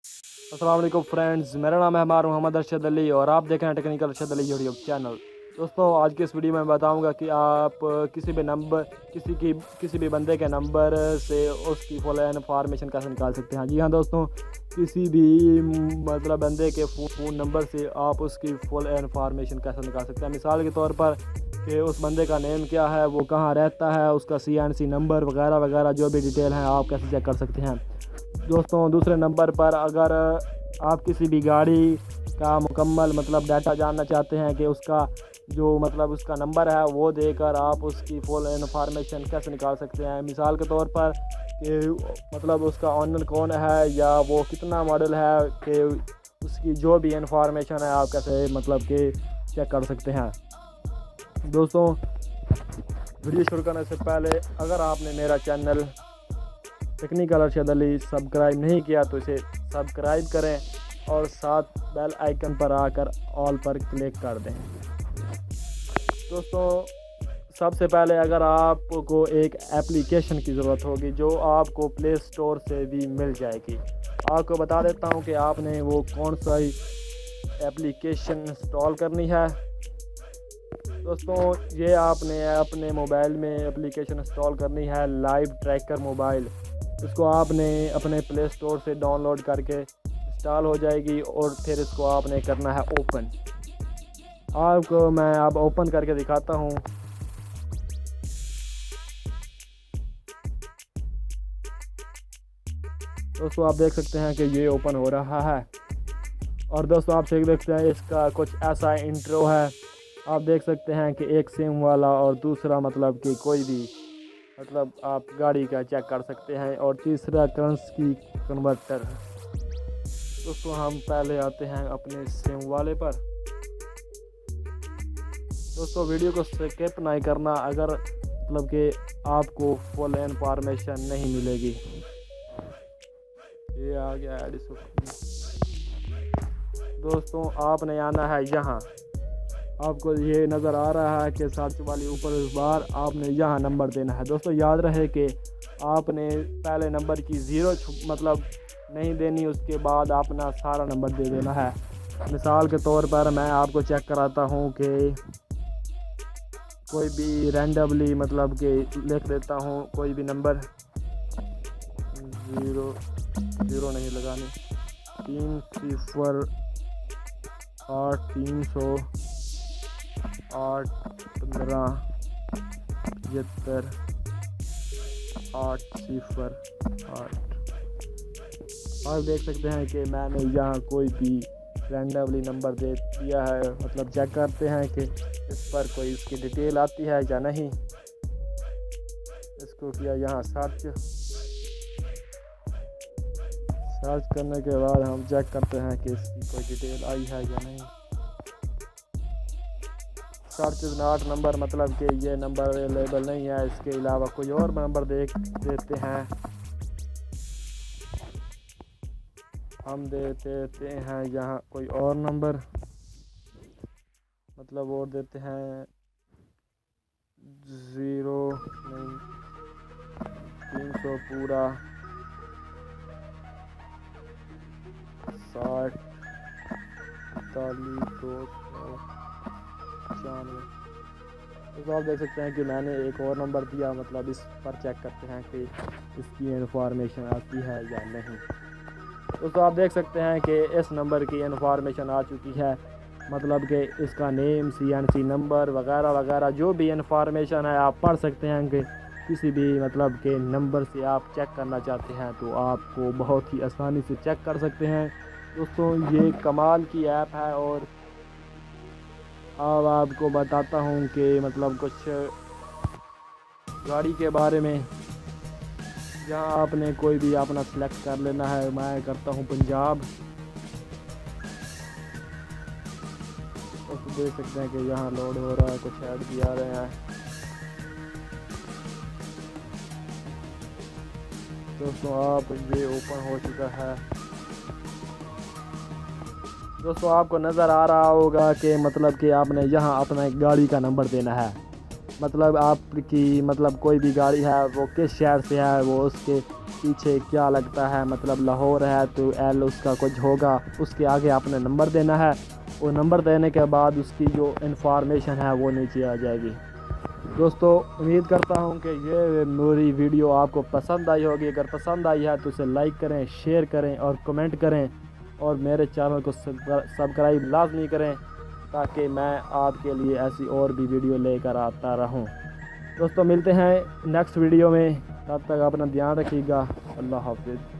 अस्सलाम वालेकुम फ्रेंड्स, मेरा नाम है मोहम्मद अरशद अली और आप देख रहे हैं technical Arshad Ali YouTube channel. दोस्तों, आज की इस वीडियो में बताऊंगा कि आप किसी भी बंदे के नंबर से उसकी फुल इन्फॉर्मेशन कैसे निकाल सकते हैं। जी हाँ दोस्तों, किसी भी मतलब बंदे के फ़ोन नंबर से आप उसकी फुल इन्फॉर्मेशन कैसे निकाल सकते हैं। मिसाल के तौर पर कि उस बंदे का नेम क्या है, वो कहाँ रहता है, उसका CNC नंबर वगैरह वगैरह जो भी डिटेल है आप कैसे चेक कर सकते हैं। दोस्तों, दूसरे नंबर पर अगर आप किसी भी गाड़ी का मुकम्मल मतलब डाटा जानना चाहते हैं कि उसका जो मतलब उसका नंबर है वो देकर आप उसकी फुल इन्फॉर्मेशन कैसे निकाल सकते हैं। मिसाल के तौर पर कि मतलब उसका ऑनर कौन है या वो कितना मॉडल है, कि उसकी जो भी इन्फॉर्मेशन है आप कैसे मतलब कि चेक कर सकते हैं। दोस्तों, वीडियो शुरू करने से पहले अगर आपने मेरा channel technical Arshad Ali subscribe नहीं किया तो इसे सब्सक्राइब करें और साथ बेल आइकन पर आकर ऑल पर क्लिक कर दें। दोस्तों, सबसे पहले अगर आपको एक एप्लीकेशन की ज़रूरत होगी जो आपको प्ले स्टोर से भी मिल जाएगी। आपको बता देता हूं कि आपने वो कौन सा ही एप्लीकेशन इंस्टॉल करनी है। दोस्तों, ये आपने अपने मोबाइल में एप्लीकेशन इंस्टॉल करनी है, लाइव ट्रैकर मोबाइल। इसको आपने अपने प्ले स्टोर से डाउनलोड करके इंस्टॉल हो जाएगी और फिर इसको आपने करना है ओपन। आपको मैं अब ओपन करके दिखाता हूँ। दोस्तों, आप देख सकते हैं कि ये ओपन हो रहा है और दोस्तों आप देख सकते हैं इसका कुछ ऐसा इंट्रो है। आप देख सकते हैं कि एक सिम वाला और दूसरा मतलब कि कोई भी मतलब आप गाड़ी का चेक कर सकते हैं और तीसरा करेंसी कन्वर्टर। दोस्तों, हम पहले आते हैं अपने सिम वाले पर। दोस्तों, वीडियो को स्किप नहीं करना अगर मतलब कि आपको फुल इन्फॉर्मेशन नहीं मिलेगी। ये आ गया एड। दोस्तों, आपने आना है यहाँ। आपको ये नज़र आ रहा है कि सर्च वाली ऊपर इस बार आपने यहाँ नंबर देना है। दोस्तों, याद रहे कि आपने पहले नंबर की 0 मतलब नहीं देनी, उसके बाद अपना सारा नंबर दे देना है। मिसाल के तौर पर मैं आपको चेक कराता हूँ कि कोई भी रैंडमली मतलब कि लिख देता हूँ कोई भी नंबर। 0 नहीं लगानी, 308 308 75 808। आप देख सकते हैं कि मैंने यहाँ कोई भी रैंडमली नंबर दे दिया है। मतलब चेक करते हैं कि इस पर कोई इसकी डिटेल आती है या नहीं। इसको किया यहाँ सर्च करने के बाद हम चेक करते हैं कि इसकी कोई डिटेल आई है या नहीं। सर्च इज नॉट नंबर मतलब कि ये नंबर अवेलेबल नहीं है, इसके अलावा कोई और नंबर देते हैं। हम देते हैं यहाँ कोई और नंबर मतलब और देते हैं 0 नहीं 300 पूरा 60 41 295। तो आप देख सकते हैं कि मैंने एक और नंबर दिया। मतलब इस पर चेक करते हैं कि इसकी इन्फॉर्मेशन आती है या नहीं। तो आप देख सकते हैं कि इस नंबर की इन्फॉर्मेशन आ चुकी है। मतलब कि इसका नेम, CNC नंबर वगैरह वगैरह जो भी इन्फॉर्मेशन है आप पढ़ सकते हैं कि किसी भी मतलब के नंबर से आप चेक करना चाहते हैं तो आपको बहुत ही आसानी से चेक कर सकते हैं। दोस्तों, ये कमाल की ऐप है और अब आपको बताता हूँ कि मतलब कुछ गाड़ी के बारे में। जहाँ आपने कोई भी अपना सेलेक्ट कर लेना है। मैं करता हूँ पंजाब। तो देख सकते हैं कि यहाँ लोड हो रहा है, कुछ ऐड भी आ रहे हैं। दोस्तों, आप ये ओपन हो चुका है। दोस्तों, आपको नज़र आ रहा होगा कि मतलब कि आपने यहाँ अपना एक गाड़ी का नंबर देना है। मतलब आपकी मतलब कोई भी गाड़ी है वो किस शहर से है, वो उसके पीछे क्या लगता है, मतलब लाहौर है तो एल उसका कुछ होगा, उसके आगे आपने नंबर देना है और नंबर देने के बाद उसकी जो इन्फॉर्मेशन है वो नीचे आ जाएगी। दोस्तों उम्मीद करता हूँ कि ये मेरी वीडियो आपको पसंद आई होगी। अगर पसंद आई है तो इसे लाइक करें, शेयर करें और कमेंट करें और मेरे चैनल को सब्सक्राइब लाजमी करें ताकि मैं आपके लिए ऐसी और भी वीडियो लेकर आता रहूं। दोस्तों मिलते हैं नेक्स्ट वीडियो में, तब तक अपना ध्यान रखिएगा। अल्लाह हाफिज़।